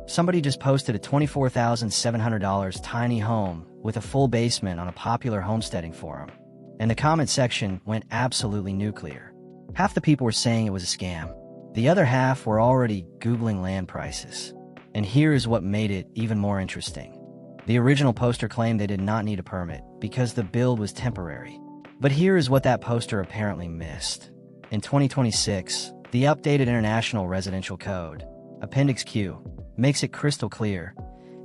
Somebody just posted a $24,700 tiny home with a full basement on a popular homesteading forum, and the comment section went absolutely nuclear. Half the people were saying it was a scam. The other half were already Googling land prices. And here's what made it even more interesting. The original poster claimed they did not need a permit because the build was temporary. But here is what that poster apparently missed. In 2026, the updated International Residential Code, Appendix Q, makes it crystal clear.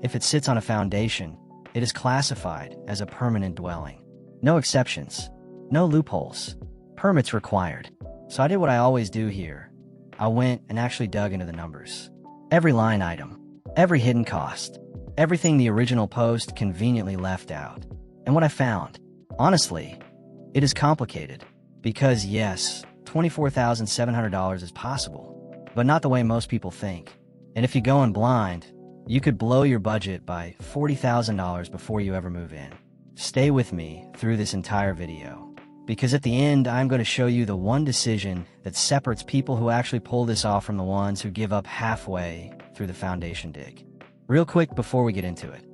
If it sits on a foundation, it is classified as a permanent dwelling. No exceptions, no loopholes, permits required. So I did what I always do here. I went and actually dug into the numbers. Every line item, every hidden cost, everything the original post conveniently left out. And what I found, honestly, it is complicated. Because yes, $24,700 is possible, but not the way most people think. And if you go in blind, you could blow your budget by $40,000 before you ever move in. Stay with me through this entire video, because at the end, I'm going to show you the one decision that separates people who actually pull this off from the ones who give up halfway through the foundation dig. Real quick before we get into it,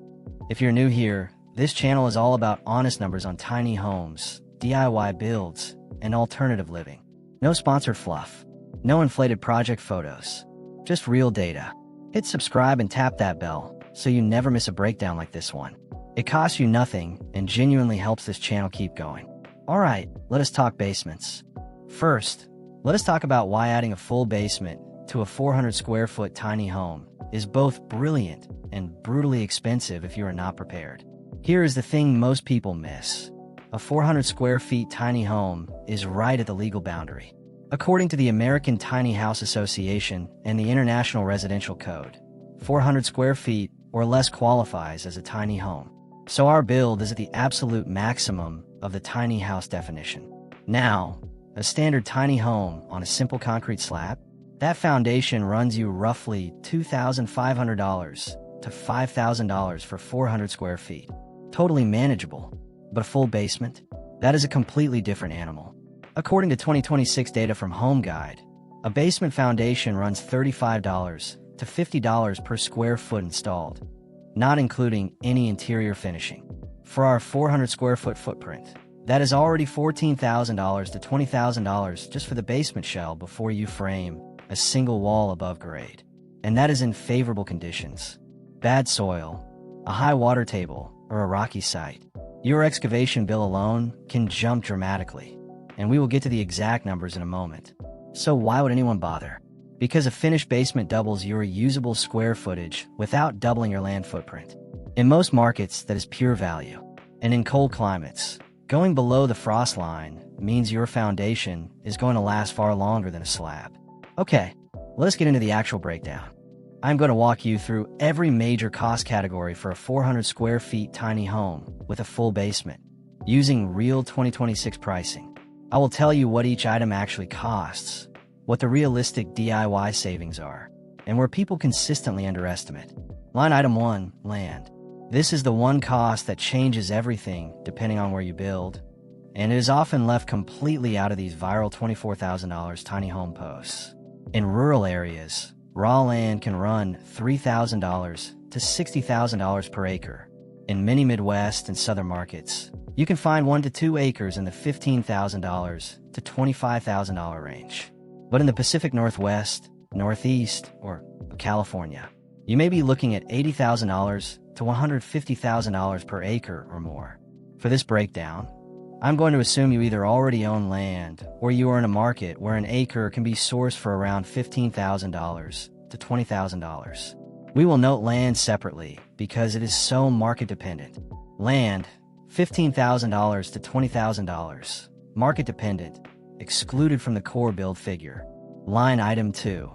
if you're new here, this channel is all about honest numbers on tiny homes, DIY builds, and alternative living. No sponsored fluff, no inflated project photos, just real data. Hit subscribe and tap that bell so you never miss a breakdown like this one. It costs you nothing and genuinely helps this channel keep going. Alright, let us talk basements. First, let us talk about why adding a full basement to a 400 square foot tiny home is both brilliant and brutally expensive if you are not prepared. Here is the thing most people miss. A 400 square feet tiny home is right at the legal boundary. According to the American Tiny House Association and the International Residential Code, 400 square feet or less qualifies as a tiny home. So our build is at the absolute maximum of the tiny house definition. Now, a standard tiny home on a simple concrete slab, that foundation runs you roughly $2,500 to $5,000 for 400 square feet. Totally manageable. But a full basement? That is a completely different animal. According to 2026 data from Home Guide, a basement foundation runs $35 to $50 per square foot installed, not including any interior finishing. For our 400 square foot footprint, that is already $14,000 to $20,000 just for the basement shell before you frame a single wall above grade. And that is in favorable conditions. Bad soil, a high water table, or a rocky site. Your excavation bill alone can jump dramatically, and we will get to the exact numbers in a moment. So why would anyone bother? Because a finished basement doubles your usable square footage without doubling your land footprint. In most markets, that is pure value. And in cold climates, going below the frost line means your foundation is going to last far longer than a slab. Okay, let's get into the actual breakdown. I'm going to walk you through every major cost category for a 400 square feet tiny home with a full basement, using real 2026 pricing. I will tell you what each item actually costs, what the realistic DIY savings are, and where people consistently underestimate. Line item 1, land. This is the one cost that changes everything depending on where you build, and it is often left completely out of these viral $24,000 tiny home posts. In rural areas, raw land can run $3,000 to $60,000 per acre. In many Midwest and Southern markets, you can find 1 to 2 acres in the $15,000 to $25,000 range. But in the Pacific Northwest, Northeast, or California, you may be looking at $80,000 to $150,000 per acre or more. For this breakdown, I'm going to assume you either already own land or you are in a market where an acre can be sourced for around $15,000 to $20,000. We will note land separately because it is so market dependent. Land, $15,000 to $20,000. Market dependent, excluded from the core build figure. Line item 2,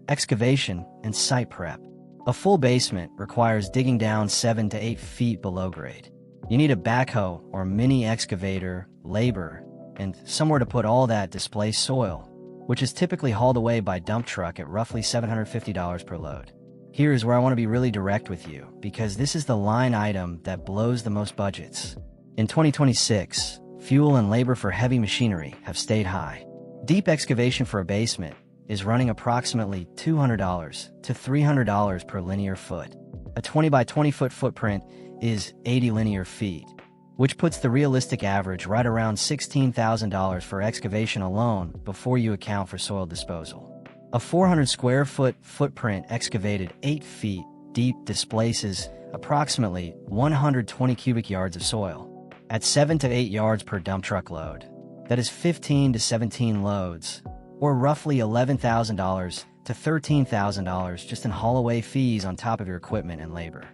excavation and site prep. A full basement requires digging down 7 to 8 feet below grade. You need a backhoe or mini excavator, labor, and somewhere to put all that displaced soil, which is typically hauled away by dump truck at roughly $750 per load. Here is where I want to be really direct with you, because this is the line item that blows the most budgets. In 2026, fuel and labor for heavy machinery have stayed high. Deep excavation for a basement is running approximately $200 to $300 per linear foot. A 20 by 20 foot footprint is 80 linear feet, which puts the realistic average right around $16,000 for excavation alone before you account for soil disposal. A 400 square foot footprint excavated 8 feet deep displaces approximately 120 cubic yards of soil at 7 to 8 yards per dump truck load. That is 15 to 17 loads, or roughly $11,000 to $13,000 just in haul-away fees on top of your equipment and labor.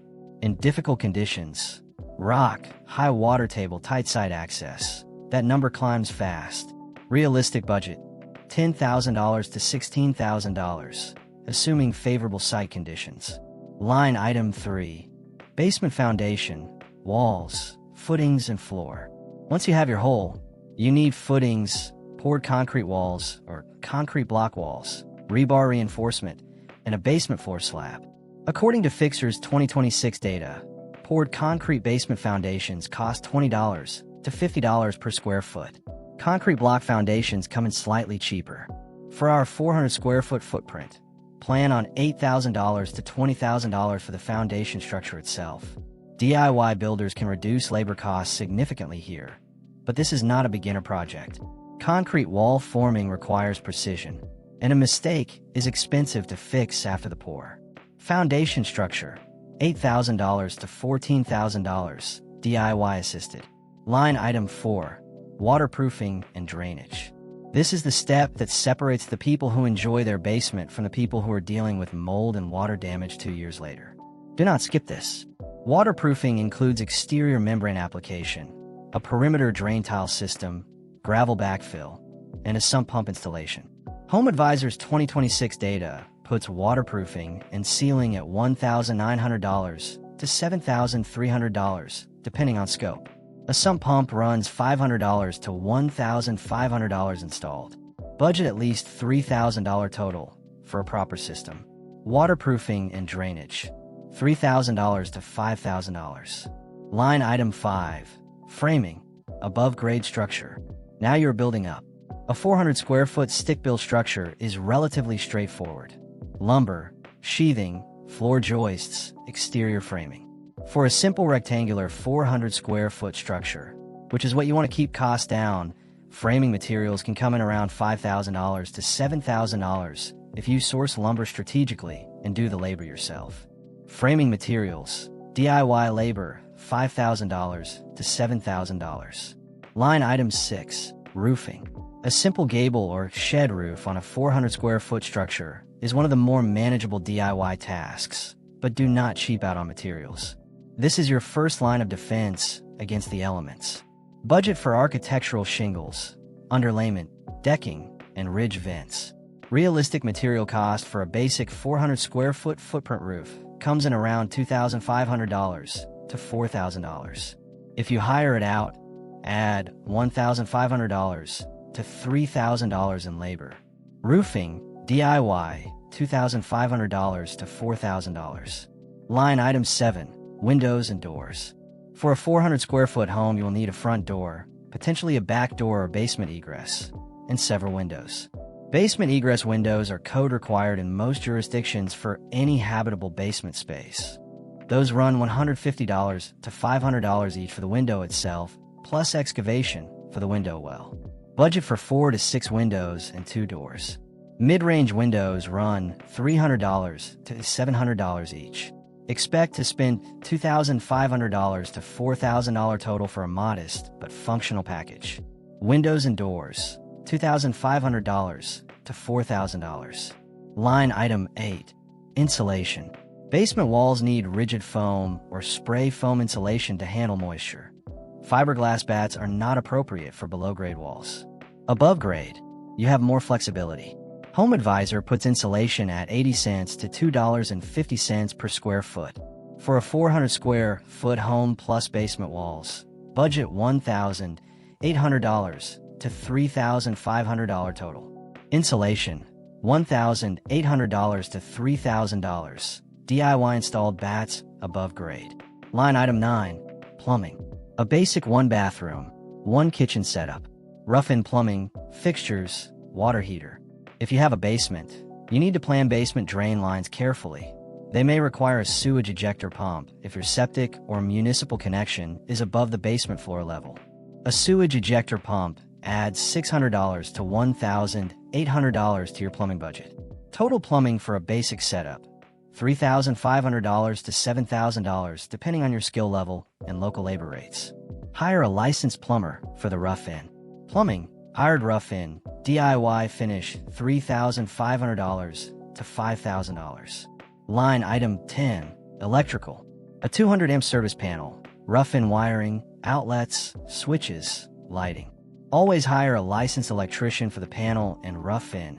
In difficult conditions, rock, high water table, tight site access, that number climbs fast. Realistic budget, $10,000 to $16,000, assuming favorable site conditions. Line item 3. Basement foundation, walls, footings, and floor. Once you have your hole, you need footings, poured concrete walls or concrete block walls, rebar reinforcement, and a basement floor slab. According to Fixer's 2026 data, poured concrete basement foundations cost $20 to $50 per square foot. Concrete block foundations come in slightly cheaper. For our 400 square foot footprint, plan on $8,000 to $20,000 for the foundation structure itself. DIY builders can reduce labor costs significantly here, but this is not a beginner project. Concrete wall forming requires precision, and a mistake is expensive to fix after the pour. Foundation structure, $8,000 to $14,000, DIY assisted. Line item 4, waterproofing and drainage. This is the step that separates the people who enjoy their basement from the people who are dealing with mold and water damage 2 years later. Do not skip this. Waterproofing includes exterior membrane application, a perimeter drain tile system, gravel backfill, and a sump pump installation. Home Advisor's 2026 data puts waterproofing and sealing at $1,900 to $7,300, depending on scope. A sump pump runs $500 to $1,500 installed. Budget at least $3,000 total for a proper system. Waterproofing and drainage, $3,000 to $5,000. Line item 5, framing, above grade structure. Now you're building up. A 400 square foot stick-built structure is relatively straightforward. Lumber, sheathing, floor joists, exterior framing. For a simple rectangular 400 square foot structure, which is what you want to keep costs down, framing materials can come in around $5,000 to $7,000 if you source lumber strategically and do the labor yourself. Framing materials, DIY labor, $5,000 to $7,000. Line item 6, roofing. A simple gable or shed roof on a 400 square foot structure is one of the more manageable DIY tasks, but do not cheap out on materials. This is your first line of defense against the elements. Budget for architectural shingles, underlayment, decking, and ridge vents. Realistic material cost for a basic 400 square foot footprint roof comes in around $2,500 to $4,000. If you hire it out, add $1,500 to $3,000 in labor. Roofing, DIY, $2,500 to $4,000. Line item 7, windows and doors. For a 400 square foot home, you will need a front door, potentially a back door or basement egress, and several windows. Basement egress windows are code required in most jurisdictions for any habitable basement space. Those run $150 to $500 each for the window itself, plus excavation for the window well. Budget for 4 to 6 windows and 2 doors. Mid-range windows run $300 to $700 each. Expect to spend $2,500 to $4,000 total for a modest but functional package. Windows and doors, $2,500 to $4,000. Line item 8, insulation. Basement walls need rigid foam or spray foam insulation to handle moisture. Fiberglass bats are not appropriate for below-grade walls. Above grade, you have more flexibility. Home Advisor puts insulation at 80 cents to $2.50 per square foot. For a 400 square foot home plus basement walls, budget $1,800 to $3,500 total. Insulation, $1,800 to $3,000. DIY installed bats, above grade. Line item 9, plumbing. A basic 1 bathroom, 1 kitchen setup. Rough-in plumbing, fixtures, water heater. If you have a basement, you need to plan basement drain lines carefully. They may require a sewage ejector pump if your septic or municipal connection is above the basement floor level. A sewage ejector pump adds $600 to $1,800 to your plumbing budget. Total plumbing for a basic setup, $3,500 to $7,000 depending on your skill level and local labor rates. Hire a licensed plumber for the rough-in. Plumbing, hired rough-in, DIY finish, $3,500 to $5,000. Line item 10, electrical. A 200 amp service panel, rough-in wiring, outlets, switches, lighting. Always hire a licensed electrician for the panel and rough-in.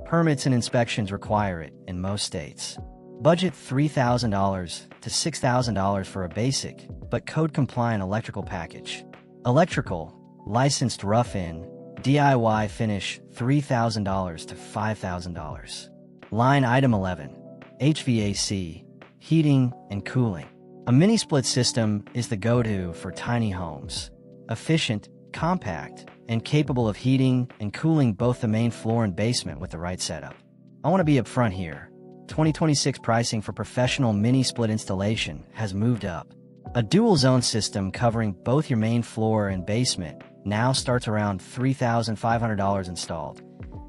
Permits and inspections require it in most states. Budget $3,000 to $6,000 for a basic but code-compliant electrical package. Electrical, licensed rough-in, DIY finish, $3,000 to $5,000. Line item 11, HVAC, heating and cooling. A mini-split system is the go-to for tiny homes. Efficient, compact, and capable of heating and cooling both the main floor and basement with the right setup. I want to be upfront here. 2026 pricing for professional mini-split installation has moved up. A dual-zone system covering both your main floor and basement now starts around $3,500 installed,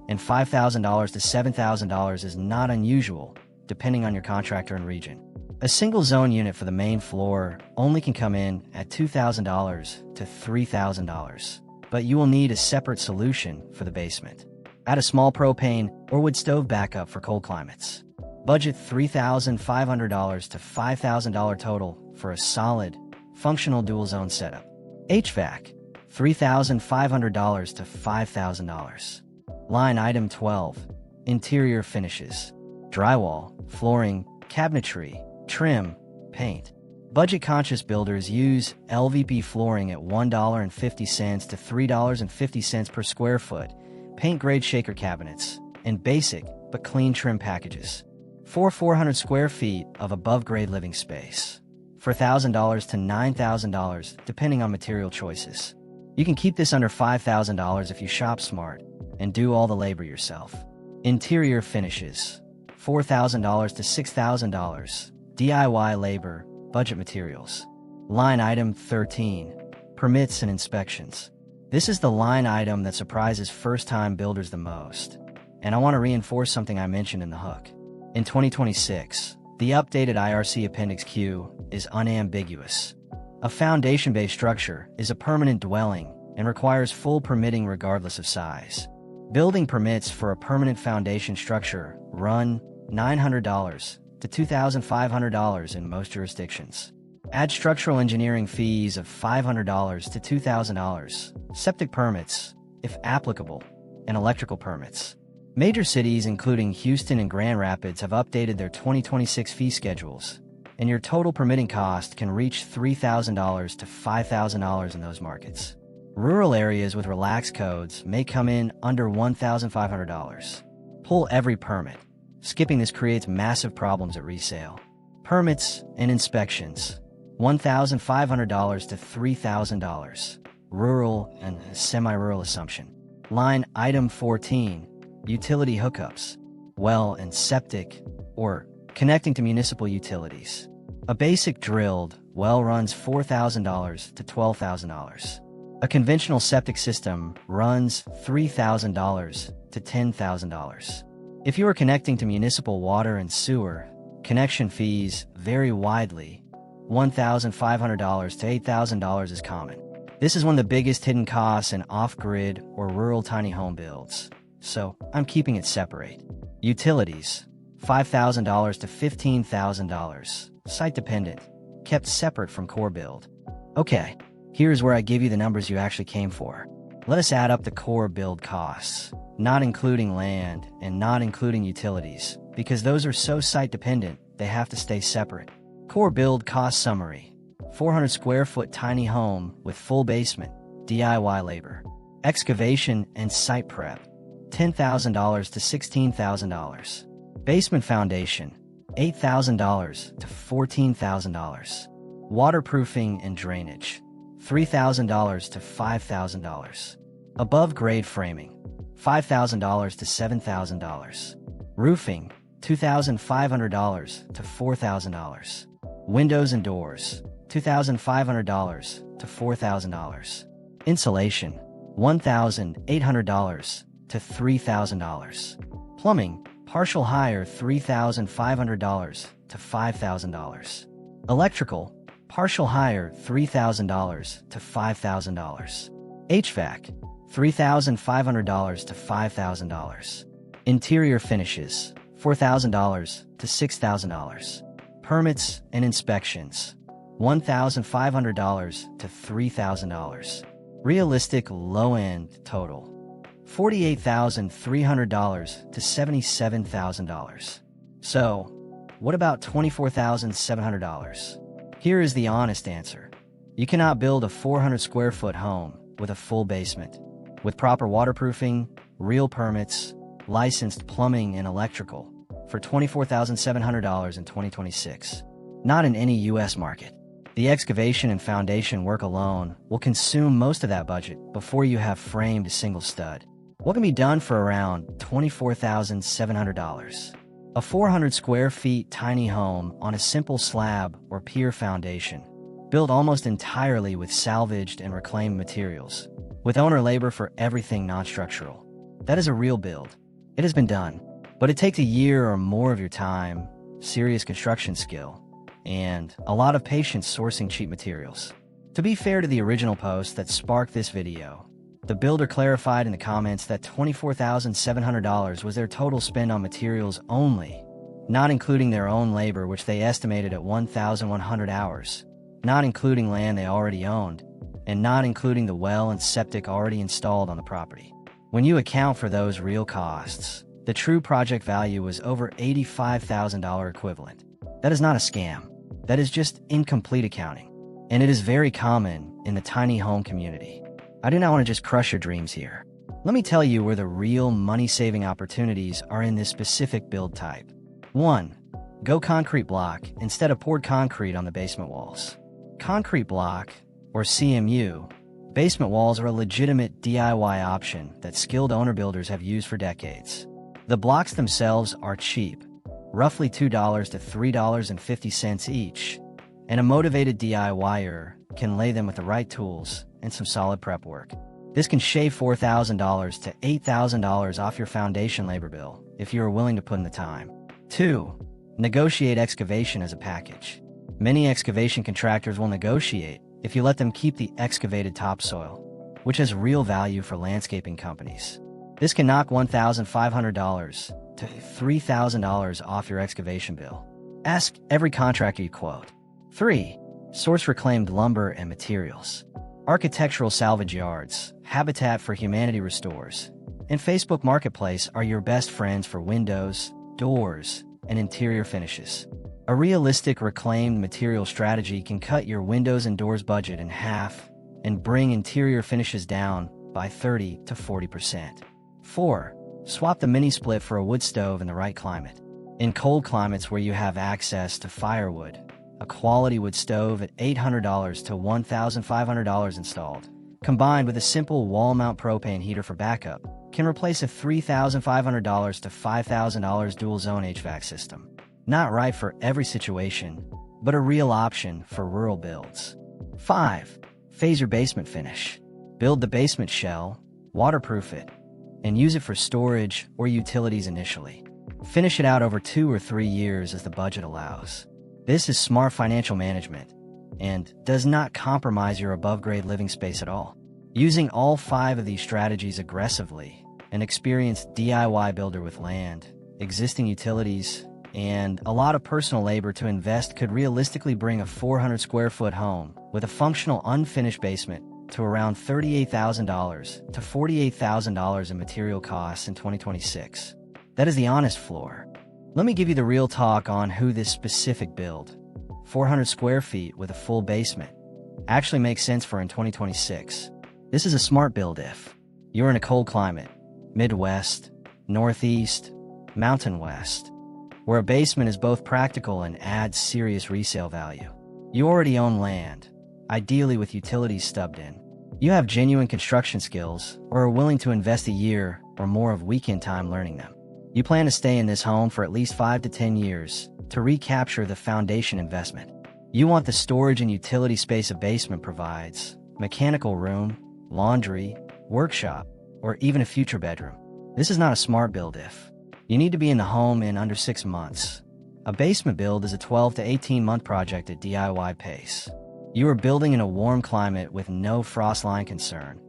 and $5,000 to $7,000 is not unusual, depending on your contractor and region. A single-zone unit for the main floor only can come in at $2,000 to $3,000, but you will need a separate solution for the basement. Add a small propane or wood stove backup for cold climates. Budget $3,500 to $5,000 total for a solid, functional dual-zone setup. HVAC, $3,500 to $5,000. Line item 12, interior finishes. Drywall, flooring, cabinetry, trim, paint. Budget-conscious builders use LVP flooring at $1.50 to $3.50 per square foot, paint-grade shaker cabinets, and basic but clean trim packages. For 400 square feet of above-grade living space, $4,000 to $9,000 depending on material choices. You can keep this under $5,000 if you shop smart and do all the labor yourself. Interior finishes, $4,000 to $6,000, DIY labor, budget materials. Line item 13, permits and inspections. This is the line item that surprises first-time builders the most, and I want to reinforce something I mentioned in the hook. In 2026, the updated IRC Appendix Q is unambiguous. A foundation-based structure is a permanent dwelling and requires full permitting regardless of size. Building permits for a permanent foundation structure run $900 to $2,500 in most jurisdictions. Add structural engineering fees of $500 to $2,000, septic permits, if applicable, and electrical permits. Major cities including Houston and Grand Rapids have updated their 2026 fee schedules, and your total permitting cost can reach $3,000 to $5,000 in those markets. Rural areas with relaxed codes may come in under $1,500. Pull every permit. Skipping this creates massive problems at resale. Permits and inspections, $1,500 to $3,000. Rural and semi-rural assumption. Line item 14, utility hookups, well and septic, or connecting to municipal utilities. A basic drilled well runs $4,000 to $12,000. A conventional septic system runs $3,000 to $10,000. If you are connecting to municipal water and sewer, connection fees vary widely. $1,500 to $8,000 is common. This is one of the biggest hidden costs in off-grid or rural tiny home builds, so I'm keeping it separate. Utilities, $5,000 to $15,000, site-dependent, kept separate from core build. Okay, here's where I give you the numbers you actually came for. Let us add up the core build costs, not including land and not including utilities, because those are so site-dependent, they have to stay separate. Core build cost summary: 400 square foot tiny home with full basement, DIY labor. Excavation and site prep, $10,000 to $16,000. Basement foundation, $8,000 to $14,000. Waterproofing and drainage, $3,000 to $5,000. Above grade framing, $5,000 to $7,000. Roofing, $2,500 to $4,000. Windows and doors, $2,500 to $4,000. Insulation, $1,800 to $3,000. Plumbing, partial hire, $3,500 to $5,000. Electrical, partial hire, $3,000 to $5,000. HVAC, $3,500 to $5,000. Interior finishes, $4,000 to $6,000. Permits and inspections, $1,500 to $3,000. Realistic low-end total, $48,300 to $77,000. So, what about $24,700? Here is the honest answer. You cannot build a 400 square foot home with a full basement, with proper waterproofing, real permits, licensed plumbing and electrical, for $24,700 in 2026. Not in any U.S. market. The excavation and foundation work alone will consume most of that budget before you have framed a single stud. What can be done for around $24,700? A 400 square feet tiny home on a simple slab or pier foundation, built almost entirely with salvaged and reclaimed materials, with owner labor for everything non-structural. That is a real build. It has been done, but it takes a year or more of your time, serious construction skill, and a lot of patience sourcing cheap materials. To be fair to the original post that sparked this video, the builder clarified in the comments that $24,700 was their total spend on materials only, not including their own labor, which they estimated at 1,100 hours, not including land they already owned, and not including the well and septic already installed on the property. When you account for those real costs, the true project value was over $85,000 equivalent. That is not a scam. That is just incomplete accounting. And it is very common in the tiny home community. I do not want to just crush your dreams here. Let me tell you where the real money-saving opportunities are in this specific build type. 1. Go concrete block instead of poured concrete on the basement walls. Concrete block, or CMU, basement walls are a legitimate DIY option that skilled owner builders have used for decades. The blocks themselves are cheap, roughly $2 to $3.50 each, and a motivated DIYer can lay them with the right tools and some solid prep work. This can shave $4,000 to $8,000 off your foundation labor bill if you are willing to put in the time. 2. Negotiate excavation as a package. Many excavation contractors will negotiate if you let them keep the excavated topsoil, which has real value for landscaping companies. This can knock $1,500 to $3,000 off your excavation bill. Ask every contractor you quote. 3. Source reclaimed lumber and materials. Architectural salvage yards, Habitat for Humanity restores, and Facebook Marketplace are your best friends for windows, doors, and interior finishes. A realistic reclaimed material strategy can cut your windows and doors budget in half and bring interior finishes down by 30 to 40%. 4. Swap the mini split for a wood stove in the right climate. In cold climates where you have access to firewood, a quality wood stove at $800 to $1,500 installed, combined with a simple wall-mount propane heater for backup, can replace a $3,500 to $5,000 dual-zone HVAC system. Not right for every situation, but a real option for rural builds. 5. Phase your basement finish. Build the basement shell, waterproof it, and use it for storage or utilities initially. Finish it out over 2 or 3 years as the budget allows. This is smart financial management and does not compromise your above-grade living space at all. Using all 5 of these strategies aggressively, an experienced DIY builder with land, existing utilities, and a lot of personal labor to invest could realistically bring a 400 square foot home with a functional unfinished basement to around $38,000 to $48,000 in material costs in 2026. That is the honest floor. Let me give you the real talk on who this specific build, 400 square feet with a full basement, actually makes sense for in 2026. This is a smart build if you're in a cold climate, Midwest, Northeast, Mountain West, where a basement is both practical and adds serious resale value. You already own land, ideally with utilities stubbed in, You have genuine construction skills or are willing to invest a year or more of weekend time learning them. You plan to stay in this home for at least 5 to 10 years to recapture the foundation investment. You want the storage and utility space a basement provides, mechanical room, laundry, workshop, or even a future bedroom. This is not a smart build if you need to be in the home in under 6 months. A basement build is a 12 to 18-month project at DIY pace. You are building in a warm climate with no frost line concern.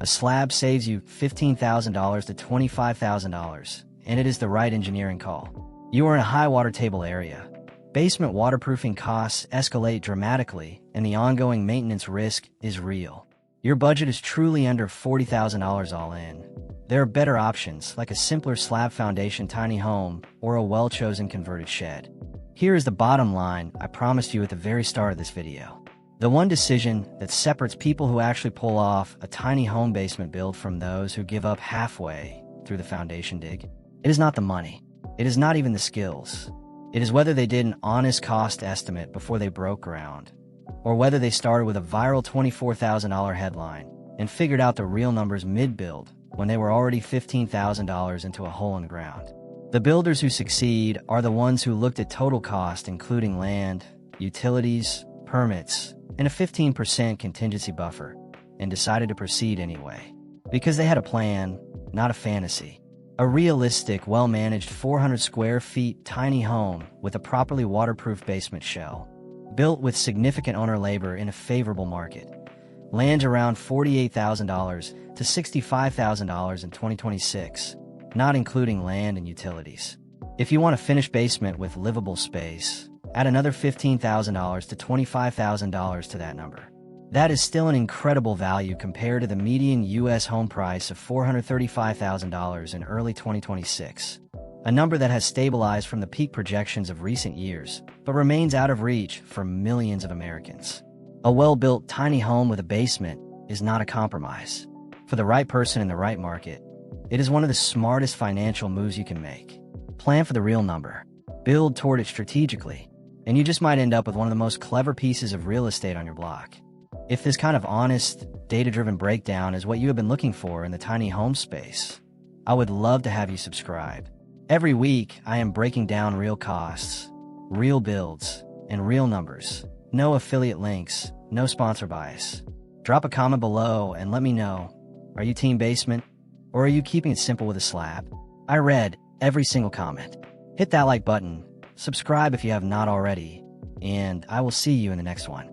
A slab saves you $15,000 to $25,000, and it is the right engineering call. You are in a high water table area. Basement waterproofing costs escalate dramatically, and the ongoing maintenance risk is real. Your budget is truly under $40,000 all in. There are better options, like a simpler slab foundation tiny home or a well-chosen converted shed. Here is the bottom line I promised you at the very start of this video. The one decision that separates people who actually pull off a tiny home basement build from those who give up halfway through the foundation dig. It is not the money. It is not even the skills. It is whether they did an honest cost estimate before they broke ground, or whether they started with a viral $24,000 headline and figured out the real numbers mid-build when they were already $15,000 into a hole in the ground. The builders who succeed are the ones who looked at total cost, including land, utilities, permits, and a 15% contingency buffer, and decided to proceed anyway. Because they had a plan, not a fantasy. A realistic, well-managed 400 square feet tiny home with a properly waterproof basement shell, built with significant owner labor in a favorable market. Lands around $48,000 to $65,000 in 2026, not including land and utilities. If you want a finished basement with livable space, add another $15,000 to $25,000 to that number. That is still an incredible value compared to the median U.S. home price of $435,000 in early 2026, a number that has stabilized from the peak projections of recent years, but remains out of reach for millions of Americans. A well-built tiny home with a basement is not a compromise. For the right person in the right market, it is one of the smartest financial moves you can make. Plan for the real number. Build toward it strategically, and you just might end up with one of the most clever pieces of real estate on your block. If this kind of honest, data-driven breakdown is what you have been looking for in the tiny home space, I would love to have you subscribe. Every week, I am breaking down real costs, real builds, and real numbers. No affiliate links, no sponsor bias. Drop a comment below and let me know, are you team basement, or are you keeping it simple with a slab? I read every single comment. Hit that like button, subscribe if you have not already, and I will see you in the next one.